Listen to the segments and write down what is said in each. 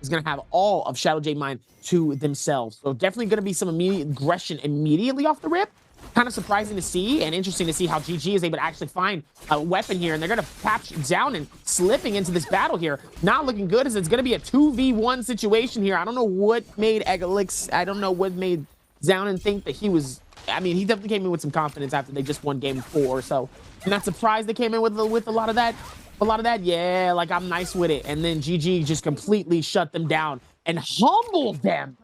is going to have all of Shadow Jade Mine to themselves. So definitely going to be some immediate aggression immediately off the rip. Kind of surprising to see and interesting to see how GG is able to actually find a weapon here, and they're going to capture down and slipping into this battle here. Not looking good, as it's going to be a 2v1 situation here. I don't know what made I don't know what made Zhao think that he was. I mean, he definitely came in with some confidence after they just won game 4. So I'm not surprised they came in with a lot of that. Yeah, like I'm nice with it. And then GG just completely shut them down and humbled them.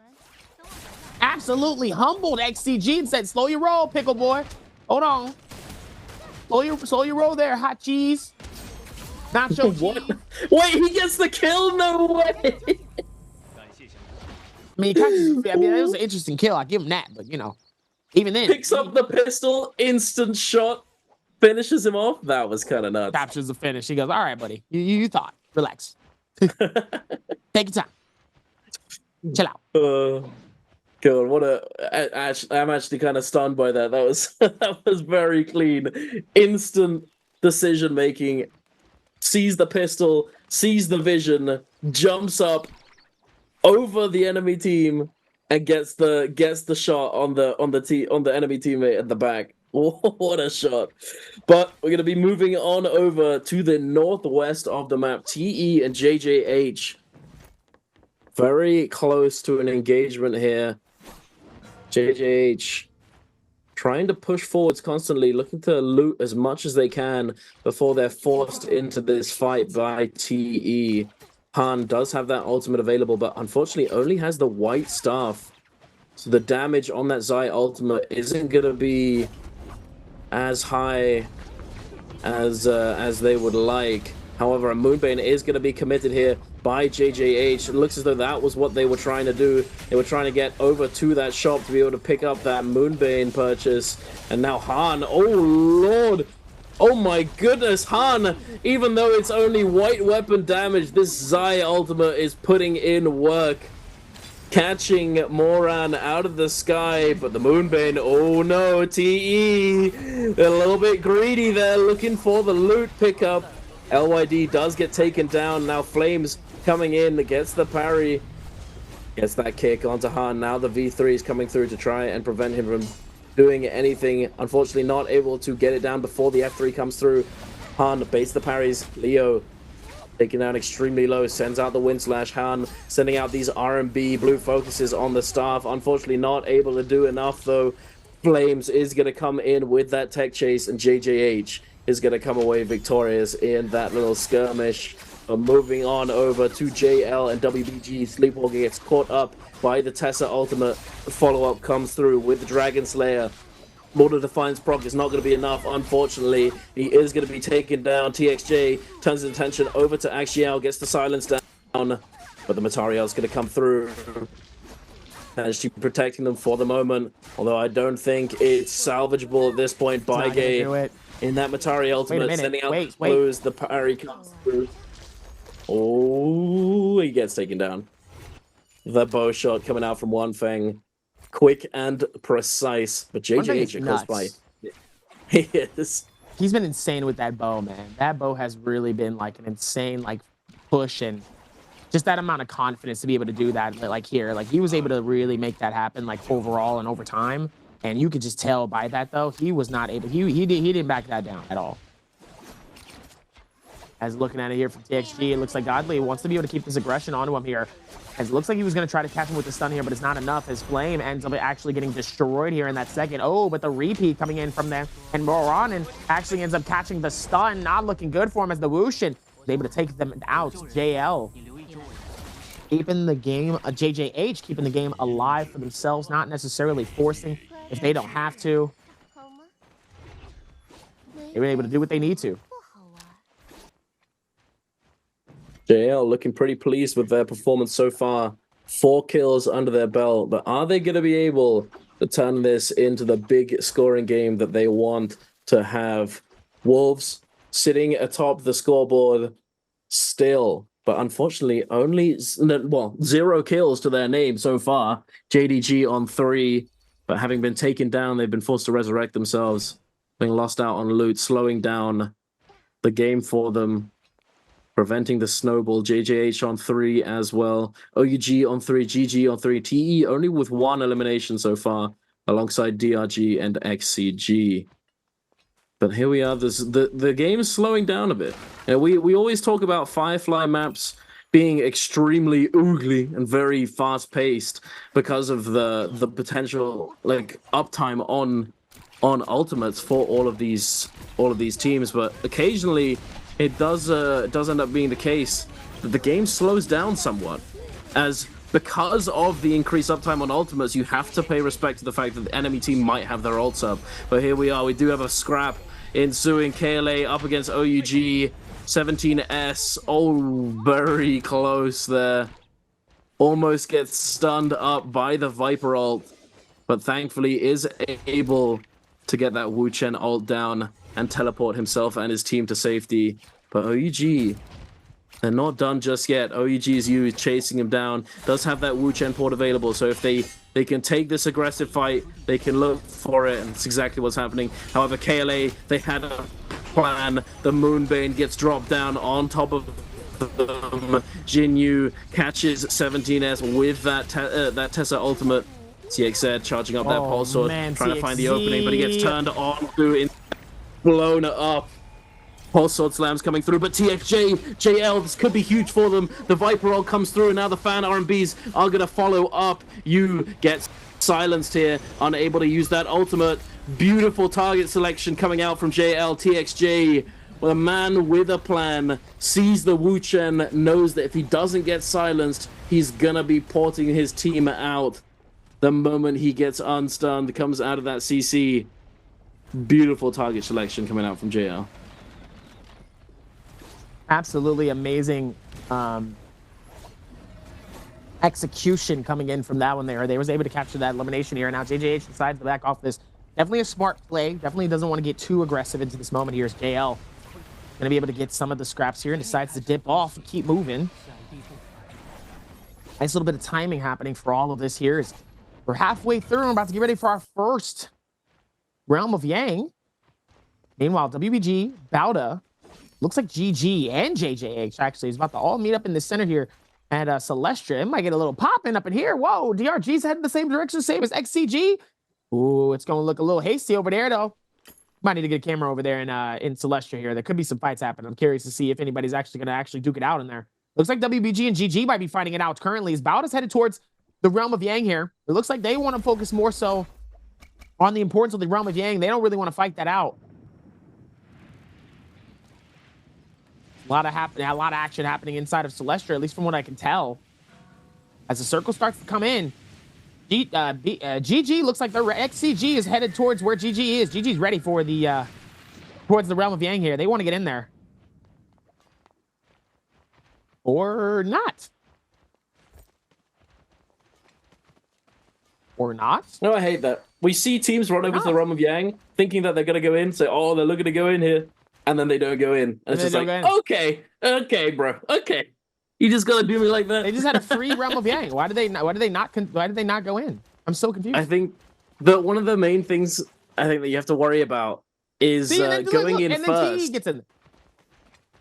Absolutely humbled XCG and said, slow your roll, pickle boy. Hold on. Slow your roll there, hot cheese. Nacho cheese. Wait, he gets the kill? No way. I mean, it was an interesting kill. I give him that, but you know, even then. Picks up the pistol, instant shot, finishes him off. That was kind of nuts. Captures the finish. He goes, all right, buddy. You thought. Relax. Take your time. Chill out. God, I'm actually kind of stunned by that. That was very clean. Instant decision making. Sees the pistol, sees the vision, jumps up over the enemy team, and gets the shot on the enemy teammate at the back. What a shot. But we're gonna be moving on over to the northwest of the map. TE and JJH. Very close to an engagement here. JJH trying to push forwards constantly, looking to loot as much as they can before they're forced into this fight by TE. Han does have that ultimate available, but unfortunately only has the white staff. So the damage on that Zai ultimate isn't going to be as high as they would like. However, a Moonbane is going to be committed here by JJH. It looks as though that was what they were trying to do. They were trying to get over to that shop to be able to pick up that Moonbane purchase. And now Han, oh lord, oh my goodness, Han, even though it's only white weapon damage, this Zai ultimate is putting in work. Catching Moran out of the sky, but the Moonbane, oh no, TE, they're a little bit greedy there, looking for the loot pickup. LYD does get taken down. Now Flames coming in, gets the parry, gets that kick onto Han. Now the V3 is coming through to try and prevent him from doing anything. Unfortunately, not able to get it down before the F3 comes through. Han baits the parries. Leo taken down extremely low, sends out the Wind Slash. Han sending out these RMB blue focuses on the staff. Unfortunately, not able to do enough though. Flames is going to come in with that tech chase, and JJH is going to come away victorious in that little skirmish. Moving on over to JL and WBG. Sleepwalker gets caught up by the Tessa ultimate. The follow-up comes through with the Dragon Slayer. Mortal Defiance proc is not going to be enough, unfortunately. He is going to be taken down. TXJ turns his attention over to Axial, gets the silence down, but the Matariel is going to come through. Actually protecting them for the moment, although I don't think it's salvageable at this point. Baige in that Matari ultimate, sending out the blues. The parry comes through. Oh, he gets taken down. The bow shot coming out from One Feng. Quick and precise, but JJH goes by. He is. He's been insane with that bow, man. That bow has really been like an insane like push, and just that amount of confidence to be able to do that. Like here, like he was able to really make that happen, like overall and over time. And you could just tell by that though, he was not able. He didn't back that down at all. As looking at it here from TXG, it looks like Godly wants to be able to keep this aggression onto him here. As it looks like he was going to try to catch him with the stun here, but it's not enough, as Flame ends up actually getting destroyed here in that second. Oh, but the repeat coming in from there, and Moran actually ends up catching the stun. Not looking good for him, as the Wushin is able to take them out. JL keeping the game, JJH keeping the game alive for themselves, not necessarily forcing if they don't have to. They were able to do what they need to. JL looking pretty pleased with their performance so far. 4 kills under their belt, but are they going to be able to turn this into the big scoring game that they want to have? Wolves sitting atop the scoreboard still, but unfortunately only, well, 0 kills to their name so far. JDG on 3, but having been taken down, they've been forced to resurrect themselves, being lost out on loot, slowing down the game for them. preventing the snowball. JJH on 3 as well. OUG on 3, GG on 3. TE only with 1 elimination so far, alongside DRG and XCG. But here we are. The game is slowing down a bit. We always talk about Firefly maps being extremely oogly and very fast-paced because of the potential like uptime on ultimates for all of these teams. But occasionally it does end up being the case that the game slows down somewhat, as because of the increased uptime on ultimates, you have to pay respect to the fact that the enemy team might have their ults up. But here we are. We do have a scrap ensuing. KLA up against OUG. 17S. Oh, very close there. Almost gets stunned up by the Viper ult, but thankfully is able to get that Wu Chen ult down and teleport himself and his team to safety. But OUG, they're not done just yet. OUG's U chasing him down. Does have that Wu Chen port available, so if they can take this aggressive fight, they can look for it, and that's exactly what's happening. However, KLA, they had a plan. The Moonbane gets dropped down on top of them. Jinyu catches 17S with that Tessa ultimate. CXZ charging up that pulse sword, trying to find the opening, but he gets turned on to blown up. Pulse sword slams coming through, but TXJ, JL, this could be huge for them. The Viper ult comes through, and now the fan RMBs are going to follow up. You get silenced here, unable to use that ultimate. Beautiful target selection coming out from JL. TXJ, a man with a plan, sees the Wu Chen, knows that if he doesn't get silenced, he's going to be porting his team out. The moment he gets unstunned, comes out of that CC. Beautiful target selection coming out from JL. Absolutely amazing execution coming in from that one there. They was able to capture that elimination here. Now JJH decides to back off this. Definitely a smart play. Definitely doesn't want to get too aggressive into this moment here as JL. Going to be able to get some of the scraps here and decides to dip off and keep moving. Nice little bit of timing happening for all of this here. We're halfway through. We're about to get ready for our first Realm of Yang. Meanwhile, WBG, Bauda, looks like GG and JJH actually is about to all meet up in the center here. And Celestia, it might get a little popping up in here. Whoa, DRG's heading the same direction, same as XCG. Ooh, it's going to look a little hasty over there, though. Might need to get a camera over there in Celestia here. There could be some fights happening. I'm curious to see if anybody's actually going to duke it out in there. Looks like WBG and GG might be fighting it out currently. As Bauda's headed towards the Realm of Yang here. It looks like they want to focus more so on the importance of the Realm of Yang. They don't really want to fight that out. A lot of action happening inside of Celestia, at least from what I can tell. As the circle starts to come in, GG looks like their XCG is headed towards where GG is. GG's ready for the towards the Realm of Yang here. They want to get in there. Or not. Or not. No, I hate that. We see teams run over to the Realm of Yang, thinking that they're going to go in, say, oh, they're looking to go in here. And then they don't go in. And it's just like, okay, bro, okay. You just gotta do me like that. They just had a free Realm of Yang. Why did they not go in? I'm so confused. I think that one of the main things I think that you have to worry about is going in first. He gets in.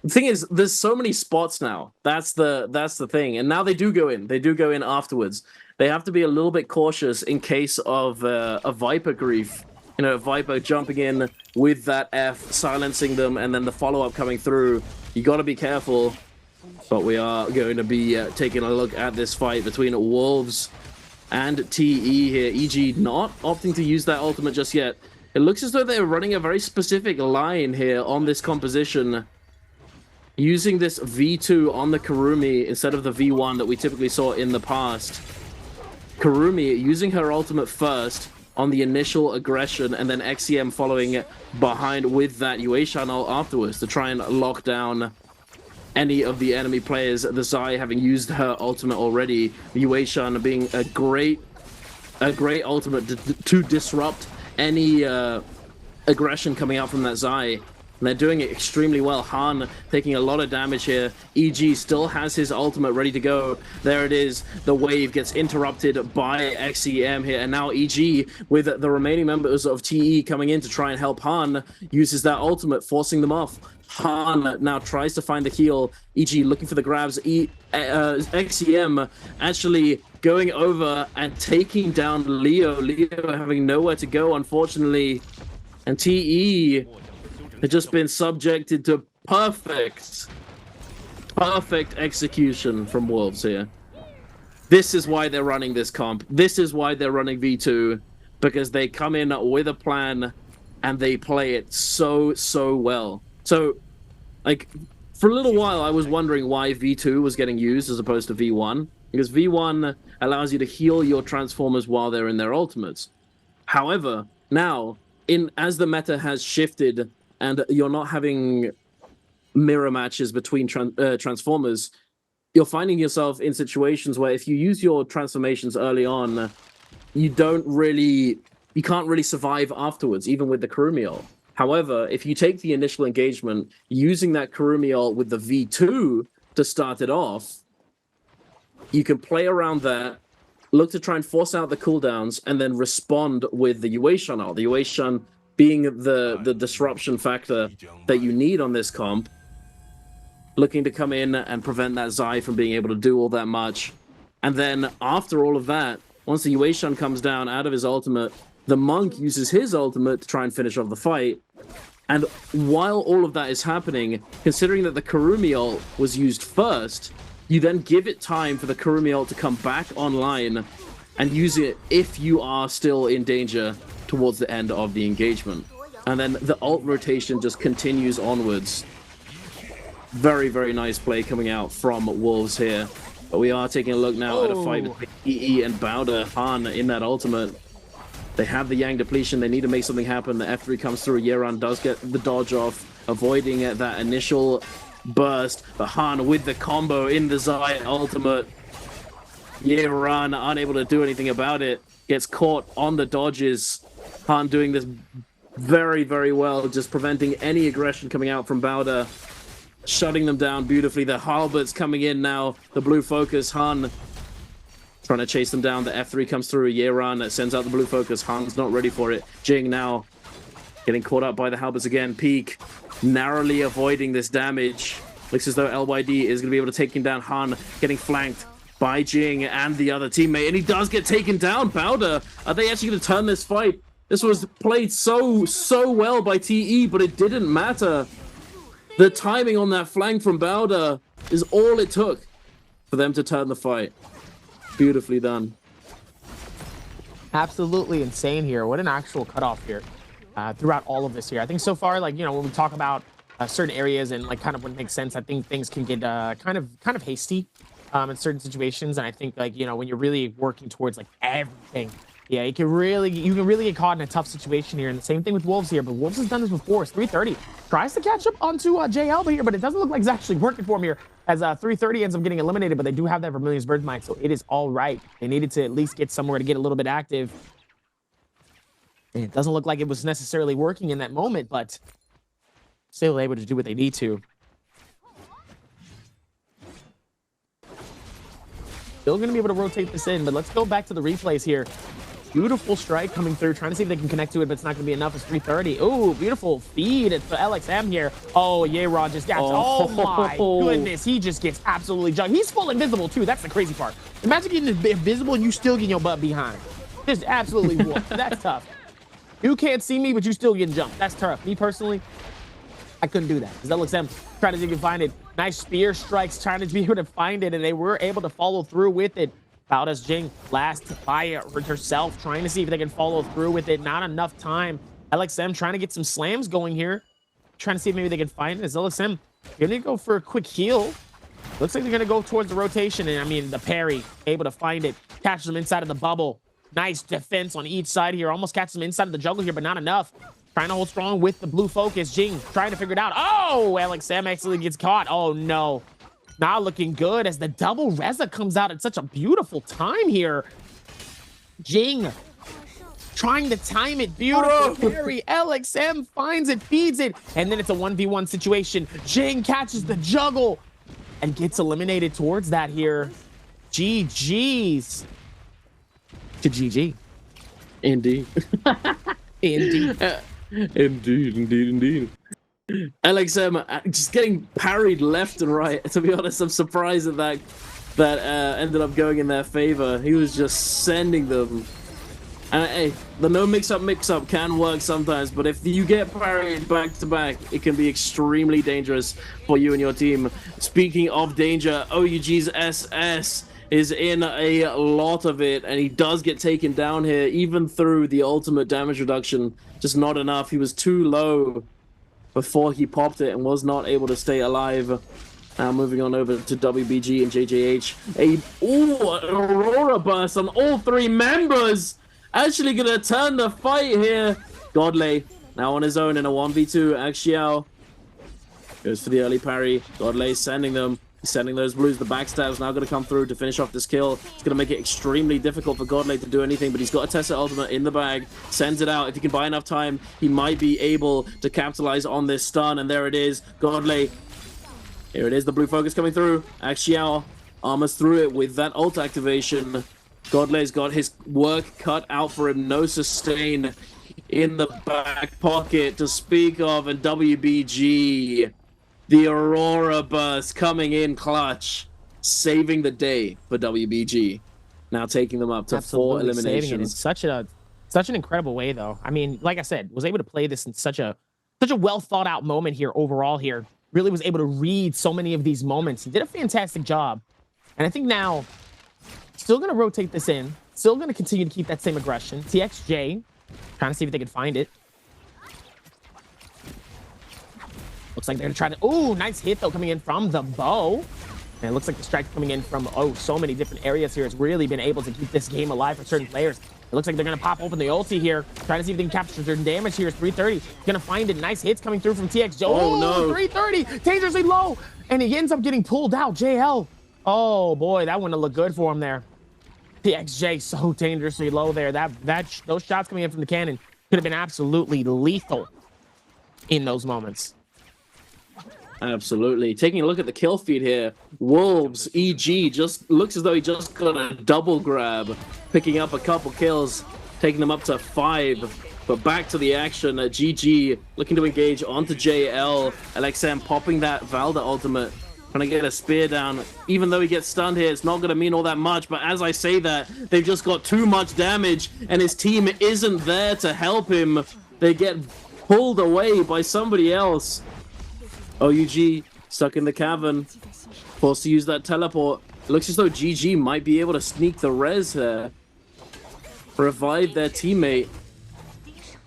The thing is, there's so many spots now. That's the thing. And now they do go in. They do go in afterwards. They have to be a little bit cautious in case of a Viper grief. You know, Viper jumping in with that F, silencing them, and then the follow-up coming through. You got to be careful. But we are going to be taking a look at this fight between Wolves and TE here. EG not opting to use that ultimate just yet. It looks as though they're running a very specific line here on this composition. Using this V2 on the Kurumi instead of the V1 that we typically saw in the past. Kurumi using her ultimate first on the initial aggression, and then XCM following behind with that Yueshan ult afterwards to try and lock down any of the enemy players. The Zai having used her ultimate already, Yueshan being a great ultimate to disrupt any aggression coming out from that Zai. And they're doing it extremely well. Han taking a lot of damage here. EG still has his ultimate ready to go. There it is. The wave gets interrupted by XCM here. And now EG, with the remaining members of TE coming in to try and help Han, uses that ultimate, forcing them off. Han now tries to find the heal. EG looking for the grabs. XEM actually going over and taking down Leo. Leo having nowhere to go, unfortunately. And TE had just been subjected to perfect execution from Wolves here. This is why they're running this comp. This is why they're running V2, because they come in with a plan and they play it so well. So, like, for a little while, I was wondering why V2 was getting used as opposed to V1, because V1 allows you to heal your Transformers while they're in their ultimates. However, now, as the meta has shifted and you're not having mirror matches between Transformers, you're finding yourself in situations where if you use your transformations early on, you can't really survive afterwards, even with the Kurumiel. However, if you take the initial engagement, using that Kurumiel with the V2 to start it off, you can play around that, look to try and force out the cooldowns, and then respond with the Yueshun ult. The Yueshun being the disruption factor that you need on this comp, looking to come in and prevent that Zai from being able to do all that much. And then after all of that, once the Yueshun comes down out of his ultimate, the Monk uses his ultimate to try and finish off the fight. And while all of that is happening, considering that the Kurumiel was used first, you then give it time for the Kurumiel to come back online and use it if you are still in danger towards the end of the engagement. And then the ult rotation just continues onwards. Very nice play coming out from Wolves here. But we are taking a look now at a fight between EE and Bowder. Han in that ultimate. They have the Yang depletion. They need to make something happen. The F3 comes through. Yeran does get the dodge off, avoiding that initial burst. But Han with the combo in the Zai ultimate. Yeran unable to do anything about it. Gets caught on the dodges. Han doing this very well, just preventing any aggression coming out from Bowder. Shutting them down beautifully. The Halbert's coming in now. The blue focus. Han trying to chase them down. The F3 comes through. Yeran sends out the blue focus. Han's not ready for it. Jing now getting caught up by the Halberts again. Peak narrowly avoiding this damage. Looks as though LYD is going to be able to take him down. Han getting flanked by Jing and the other teammate. And he does get taken down. Bowder, are they actually going to turn this fight? This was played so well by TE, but it didn't matter. The timing on that flank from Bowder is all it took for them to turn the fight. Beautifully done. Absolutely insane here. What an actual cutoff here throughout all of this here. I think so far, like, you know, when we talk about certain areas and like kind of what makes sense, I think things can get kind of hasty in certain situations. And I think, like, you know, when you're really working towards like everything, yeah, you can really get caught in a tough situation here. And the same thing with Wolves here, but Wolves has done this before. It's 330. Tries to catch up onto JL here, but it doesn't look like it's actually working for him here, as 330 ends up getting eliminated, but they do have that Vermilion's Birdmind, so it is all right. They needed to at least get somewhere to get a little bit active. And it doesn't look like it was necessarily working in that moment, but still able to do what they need to. Still going to be able to rotate this in, but let's go back to the replays here. Beautiful strike coming through, trying to see if they can connect to it, but it's not going to be enough. It's 330. Ooh, beautiful feed. It's the LXM here. Oh, Yeron just got... Oh, my goodness. He just gets absolutely jumped. He's full invisible, too. That's the crazy part. Imagine getting invisible and you still getting your butt behind. Just absolutely whooped. That's tough. You can't see me, but you still getting jumped. That's tough. Me, personally, I couldn't do that. Because LXM trying to see if you can find it. Nice spear strikes, trying to be able to find it, and they were able to follow through with it. Bowder's Jing last by herself, trying to see if they can follow through with it. Not enough time. LXM trying to get some slams going here. Trying to see if maybe they can find it. As LXM going to go for a quick heal. Looks like they're going to go towards the rotation. And I mean, the parry, able to find it. Catches them inside of the bubble. Nice defense on each side here. Almost catches them inside of the jungle here, but not enough. Trying to hold strong with the blue focus. Jing trying to figure it out. Oh, LXM actually gets caught. Oh, no. Not looking good as the double Reza comes out at such a beautiful time here. Jing trying to time it. Beautiful parry. LXM finds it, feeds it, and then it's a 1v1 situation. Jing catches the juggle and gets eliminated towards that here. GG's to GG. Indeed. Indeed. Indeed. LXM just getting parried left and right. To be honest, I'm surprised that ended up going in their favor. He was just sending them. And hey, the no mix-up can work sometimes, but if you get parried back-to-back, it can be extremely dangerous for you and your team. Speaking of danger, OUG's SS is in a lot of it, and he does get taken down here, even through the ultimate damage reduction. Just not enough. He was too low before he popped it and was not able to stay alive. Now moving on over to WBG and JJH. An Aurora Burst on all three members! Actually gonna turn the fight here. Godley now on his own in a 1v2. Axiao goes for the early parry. Godley sending them. He's sending those blues. The backstab's now gonna come through to finish off this kill. It's gonna make it extremely difficult for Godley to do anything, but he's got a Tessa ultimate in the bag. Sends it out. If he can buy enough time, he might be able to capitalize on this stun, and there it is. Godley. Here it is, the blue focus coming through. Axiao armors through it with that ult activation. Godley's got his work cut out for him. No sustain in the back pocket to speak of. And WBG, the Aurora Burst coming in clutch, saving the day for WBG. Now taking them up to Absolutely 4 eliminations. Saving it in such an incredible way, though. I mean, like I said, was able to play this in such a well thought out moment here overall here. Really was able to read so many of these moments. He did a fantastic job. And I think now, still going to rotate this in. Still going to continue to keep that same aggression. TXJ, trying to see if they can find it. Looks like they're going to try to... Oh, nice hit, though, coming in from the bow. And it looks like the strike's coming in from, so many different areas here. It's really been able to keep this game alive for certain players. It looks like they're going to pop open the ulti here. Trying to see if they can capture their damage here. It's 330. Going to find it. Nice hits coming through from TXJ. Oh, no. 330. Dangerously low. And he ends up getting pulled out. JL. Oh, boy. That wouldn't look good for him there. TXJ so dangerously low there. Those shots coming in from the cannon could have been absolutely lethal in those moments. Absolutely. Taking a look at the kill feed here, Wolves EG just looks as though he just got a double grab, picking up a couple kills, taking them up to 5. But back to the action. GG looking to engage onto JL. LXM popping that Valda ultimate, trying to get a spear down. Even though he gets stunned here, it's not going to mean all that much. But as I say that, they've just got too much damage, and his team isn't there to help him. They get pulled away by somebody else. OUG stuck in the cavern, forced to use that teleport. It looks as though GG might be able to sneak the res there, revive their teammate.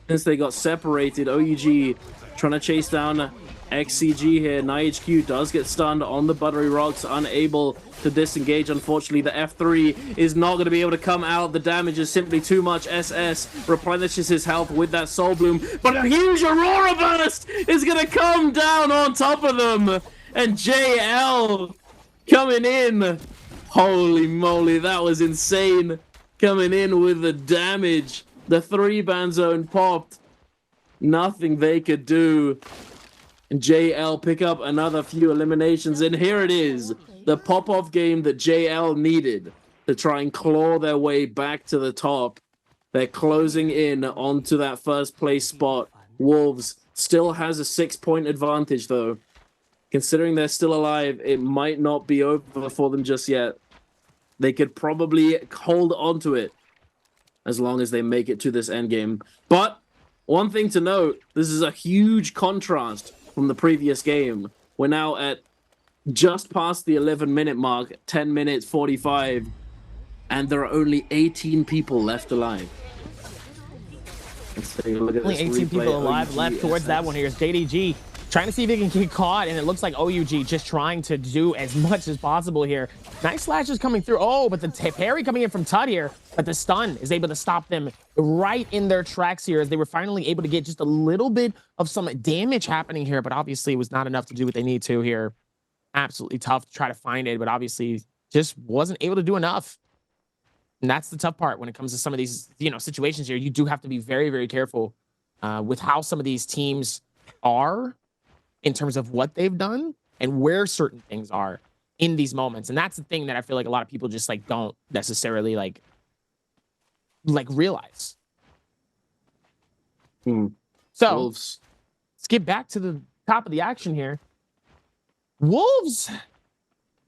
Since they got separated, OUG trying to chase down XCG here. NiHQ does get stunned on the buttery rocks, unable to disengage. Unfortunately, the F3 is not going to be able to come out. The damage is simply too much. SS replenishes his health with that Soul Bloom, but a huge Aurora Burst is going to come down on top of them. And JL coming in. Holy moly, that was insane. Coming in with the damage. The 3-ban zone popped. Nothing they could do. And JL pick up another few eliminations, and here it is, the pop-off game that JL needed to try and claw their way back to the top. They're closing in onto that first place spot. Wolves still has a 6-point advantage, though. Considering they're still alive, it might not be over for them just yet. They could probably hold on to it as long as they make it to this endgame. But one thing to note, this is a huge contrast from the previous game. We're now at just past the 11-minute mark, 10 minutes 45, and there are only 18 people left alive. Let's take a look at only 18 people alive left towards that one here is JDG trying to see if he can get caught, and it looks like OUG just trying to do as much as possible here. Nice slashes coming through. Oh, but the parry coming in from Tut here, but the stun is able to stop them right in their tracks here as they were finally able to get just a little bit of some damage happening here, but obviously it was not enough to do what they need to here. Absolutely tough to try to find it, but obviously just wasn't able to do enough. And that's the tough part when it comes to some of these, situations here. You do have to be very, very careful with how some of these teams are in terms of what they've done and where certain things are in these moments. And that's the thing that I feel like a lot of people just don't necessarily realize. So Wolves. let's get back to top of the action here. Wolves,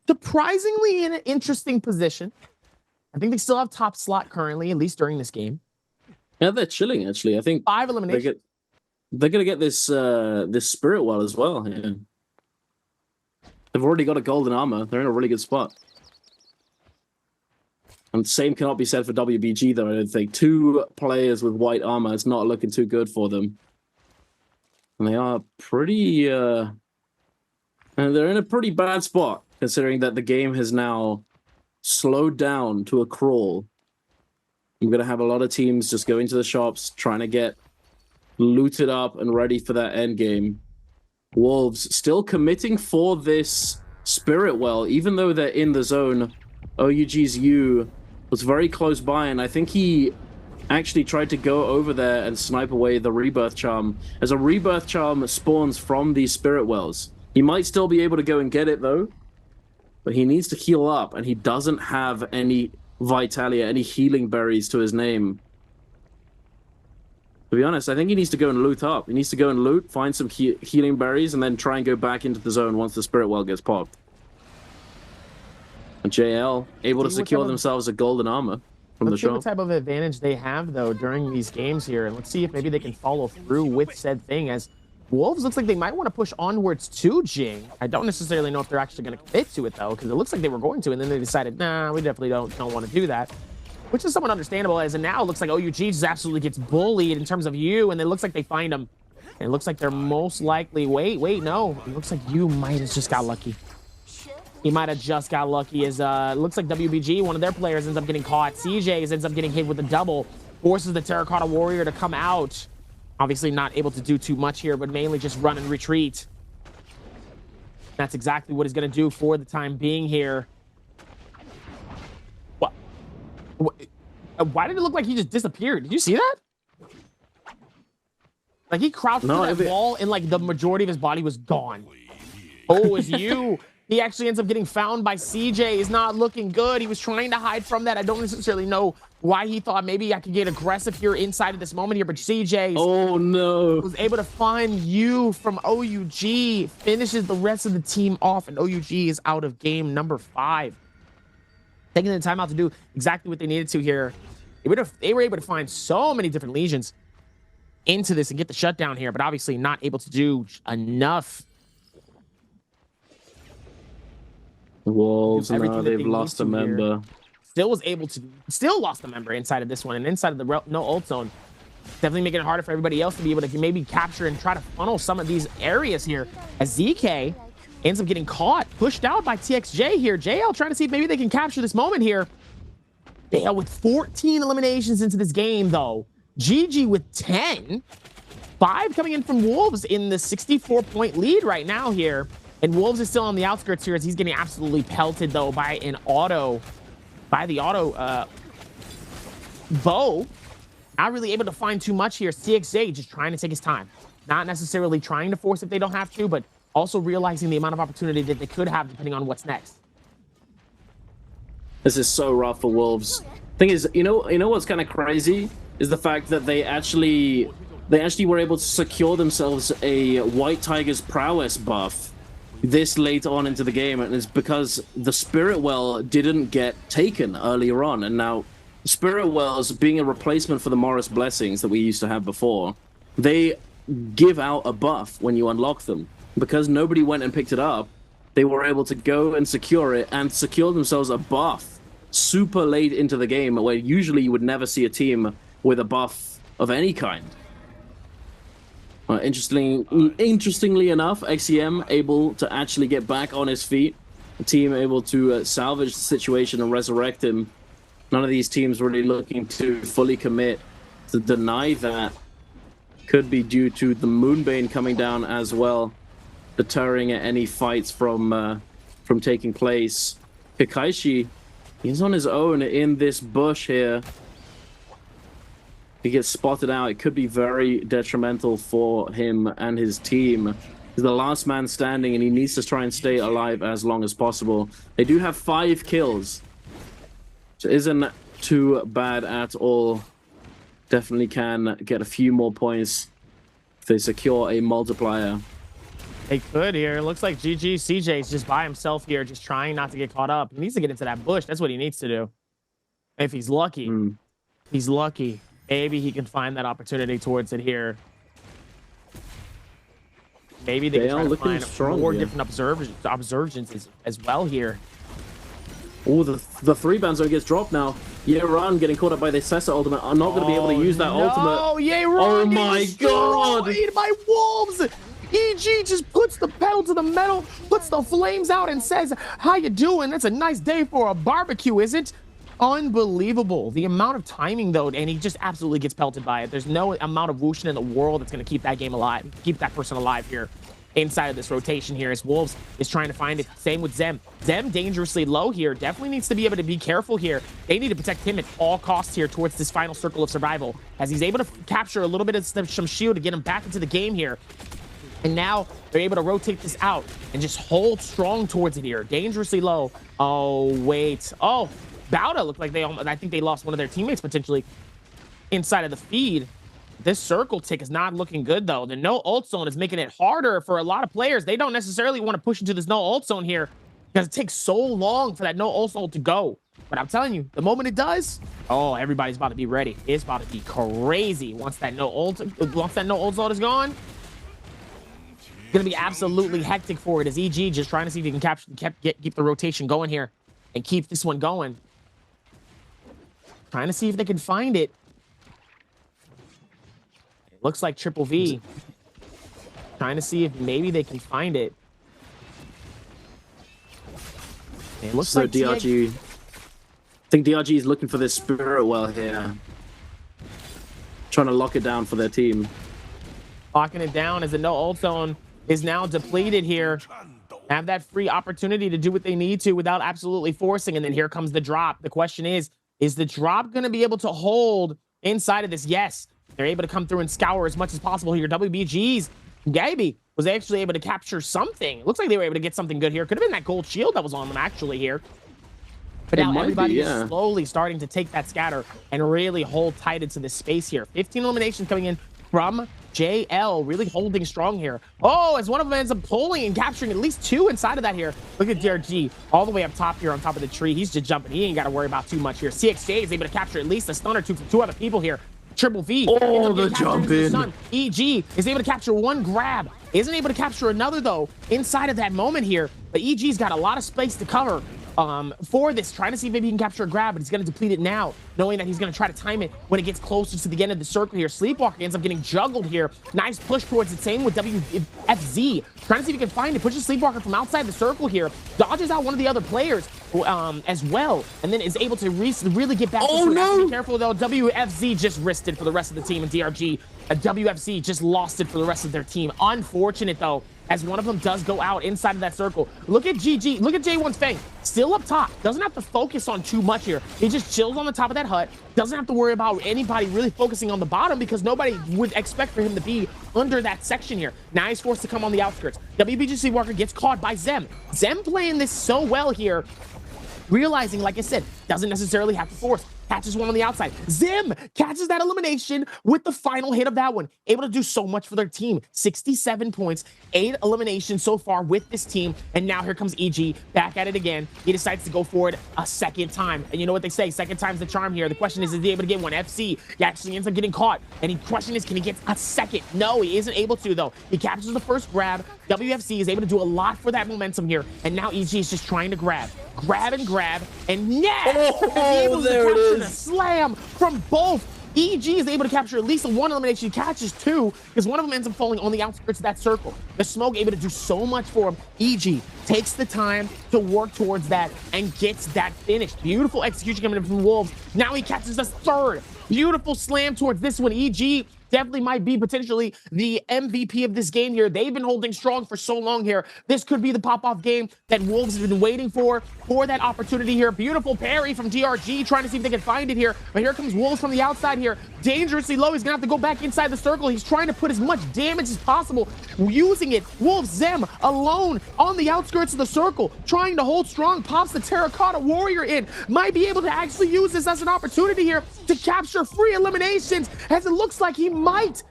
surprisingly in an interesting position. I think they still have top slot currently, at least during this game. Yeah, they're chilling, actually. I think 5 eliminations. they're going to get this this Spirit Well as well. Yeah. They've already got a golden armor. They're in a really good spot. And the same cannot be said for WBG, though, I don't think. 2 players with white armor is not looking too good for them. And they are pretty... and they're in a pretty bad spot, considering that the game has now slowed down to a crawl. I'm going to have a lot of teams just go into the shops, trying to get looted up and ready for that end game. Wolves still committing for this Spirit Well, even though they're in the zone. OUG's U was very close by, and I think he actually tried to go over there and snipe away the Rebirth Charm, as a Rebirth Charm spawns from these Spirit Wells. He might still be able to go and get it, though, but he needs to heal up, and he doesn't have any Vitalia, any healing berries to his name. To be honest, I think he needs to go and loot up. He needs to go and loot, find some healing berries, and then try and go back into the zone once the Spirit Well gets popped. And JL able to secure themselves a golden armor from the shop. Let's see what type of advantage they have, though, during these games here. And let's see if maybe they can follow through with said thing, as Wolves looks like they might want to push onwards to Jing. I don't necessarily know if they're actually going to commit to it, though, because it looks like they were going to, and then they decided, nah, we definitely don't want to do that. Which is somewhat understandable, as now it looks like OUG just absolutely gets bullied in terms of U, and it looks like they find him. And it looks like they're most likely... Wait, no. It looks like U might have just got lucky. He might have just got lucky, as it looks like WBG, one of their players, ends up getting caught. CJ ends up getting hit with a double, forces the Terracotta Warrior to come out. Obviously not able to do too much here, but mainly just run and retreat. That's exactly what he's going to do for the time being here. What? Why did it look like he just disappeared? Did you see that? Like, he crouched to that wall, and like the majority of his body was gone. Oh, it's you. He actually ends up getting found by CJ. Is not looking good. He was trying to hide from that. I don't necessarily know why he thought maybe I could get aggressive here inside of this moment here, but CJ was able to find you from OUG, finishes the rest of the team off, and OUG is out of game number 5. Taking the time out to do exactly what they needed to here. They were able to find so many different legions into this and get the shutdown here, but obviously not able to do enough. The Wolves, now they've lost a member. Still lost a member inside of this one, and inside of the no ult zone. Definitely making it harder for everybody else to be able to maybe capture and try to funnel some of these areas here, as ZK ends up getting caught, pushed out by TXJ here. JL trying to see if maybe they can capture this moment here. JL with 14 eliminations into this game, though. GG with 10. 5 coming in from Wolves in the 64-point lead right now here. And Wolves is still on the outskirts here, as he's getting absolutely pelted, though, by the auto bow. Not really able to find too much here. CXJ just trying to take his time. Not necessarily trying to force if they don't have to, but also realizing the amount of opportunity that they could have depending on what's next. This is so rough for Wolves. Thing is, you know what's kind of crazy is the fact that they actually were able to secure themselves a White Tiger's prowess buff this late on into the game, and it's because the Spirit Well didn't get taken earlier on, and now Spirit Wells, being a replacement for the Morris Blessings that we used to have before, they give out a buff when you unlock them. Because nobody went and picked it up, they were able to go and secure it and secure themselves a buff super late into the game, where usually you would never see a team with a buff of any kind. Interestingly enough, XEM able to actually get back on his feet. The team able to salvage the situation and resurrect him. None of these teams really looking to fully commit. To deny that could be due to the Moonbane coming down as well, deterring any fights from taking place. Kakaishi, he's on his own in this bush here. He gets spotted out. It could be very detrimental for him and his team. He's the last man standing, and he needs to try and stay alive as long as possible. They do have 5 kills, so it isn't too bad at all. Definitely can get a few more points if they secure a multiplier. They could here. Looks like GG CJ's just by himself here, just trying not to get caught up. He needs to get into that bush. That's what he needs to do. If he's lucky. He's lucky. Maybe he can find that opportunity towards it here. Maybe they can try to find strong, more different observations as well here. Oh, the 3-ban zone gets dropped now. Yeran getting caught up by the Sessa ultimate. I'm not going to be able to use that ultimate. Oh, Yeran! Oh my god! By wolves! EG just puts the pedal to the metal, puts the flames out, and says, "How you doing? It's a nice day for a barbecue, isn't it?" Unbelievable. The amount of timing, though, and he just absolutely gets pelted by it. There's no amount of whooshing in the world that's going to keep that game alive, keep that person alive here inside of this rotation here as Wolves is trying to find it. Same with Zem. Zem dangerously low here. Definitely needs to be able to be careful here. They need to protect him at all costs here towards this final circle of survival as he's able to capture a little bit of some shield to get him back into the game here. And now they're able to rotate this out and just hold strong towards it here. Dangerously low. Oh, wait. Oh, Bauda looked like I think they lost one of their teammates potentially inside of the feed. This circle tick is not looking good, though. The no ult zone is making it harder for a lot of players. They don't necessarily want to push into this no ult zone here because it takes so long for that no ult zone to go. But I'm telling you, the moment it does, oh, everybody's about to be ready. It's about to be crazy once that no ult zone is gone. It's gonna be absolutely hectic for it as EG just trying to see if he can keep the rotation going here and keep this one going. Trying to see if they can find it. Looks like Triple V. Trying to see if maybe they can find it. It looks like DRG. I think DRG is looking for this spirit well here. Trying to lock it down for their team. Locking it down as the no ult zone is now depleted here. Have that free opportunity to do what they need to without absolutely forcing. And then here comes the drop. The question is the drop going to be able to hold inside of this? Yes. They're able to come through and scour as much as possible here. WBG's Gaby was actually able to capture something. It looks like they were able to get something good here. Could have been that gold shield that was on them actually here. But now everybody is slowly starting to take that scatter and really hold tight into this space here. 15 eliminations coming in from JL, really holding strong here. Oh, as one of them ends up pulling and capturing at least 2 inside of that here. Look at DRG all the way up top here on top of the tree. He's just jumping. He ain't got to worry about too much here. CXJ is able to capture at least a stun or 2 from 2 other people here. Triple V. Oh, the jump in. EG is able to capture 1 grab. Isn't able to capture another, though, inside of that moment here. But EG's got a lot of space to cover for this, trying to see if maybe he can capture a grab, but he's going to deplete it now, knowing that he's going to try to time it when it gets closer to the end of the circle here. Sleepwalker ends up getting juggled here. Nice push towards it. Same with WFZ. Trying to see if he can find it. Pushes Sleepwalker from outside the circle here. Dodges out one of the other players as well, and then is able to really get back. Oh, no! Be careful, though. WFZ just risked it for the rest of the team, and DRG, WFZ just lost it for the rest of their team. Unfortunate, though, as one of them does go out inside of that circle. Look at GG. Look at J1's Fang. Still up top. Doesn't have to focus on too much here. He just chills on the top of that hut. Doesn't have to worry about anybody really focusing on the bottom because nobody would expect for him to be under that section here. Now he's forced to come on the outskirts. WBGC Walker gets caught by Zem. Zem playing this so well here. Realizing, like I said, doesn't necessarily have to force. Catches one on the outside. Zim catches that elimination with the final hit of that one. Able to do so much for their team. 67 points, 8 eliminations so far with this team. And now here comes EG back at it again. He decides to go for it a second time. And you know what they say, second time's the charm here. The question is he able to get one? FC, he actually ends up getting caught. And the question is, can he get a second? No, he isn't able to, though. He captures the first grab. WFC is able to do a lot for that momentum here. And now EG is just trying to grab. And yes! There it is. A slam from both. EG is able to capture at least 1 elimination. He catches 2 because one of them ends up falling on the outskirts of that circle. The smoke able to do so much for him. EG takes the time to work towards that and gets that finished. Beautiful execution coming in from Wolves. Now he catches a 3rd. Beautiful slam towards this one. EG definitely might be potentially the MVP of this game here. They've been holding strong for so long here. This could be the pop-off game that Wolves have been waiting for that opportunity here. Beautiful parry from DRG, trying to see if they can find it here. But here comes Wolves from the outside here. Dangerously low. He's going to have to go back inside the circle. He's trying to put as much damage as possible, using it. Wolves Zem alone on the outskirts of the circle, trying to hold strong. Pops the Terracotta Warrior in. Might be able to actually use this as an opportunity here to capture free eliminations, as it looks like he might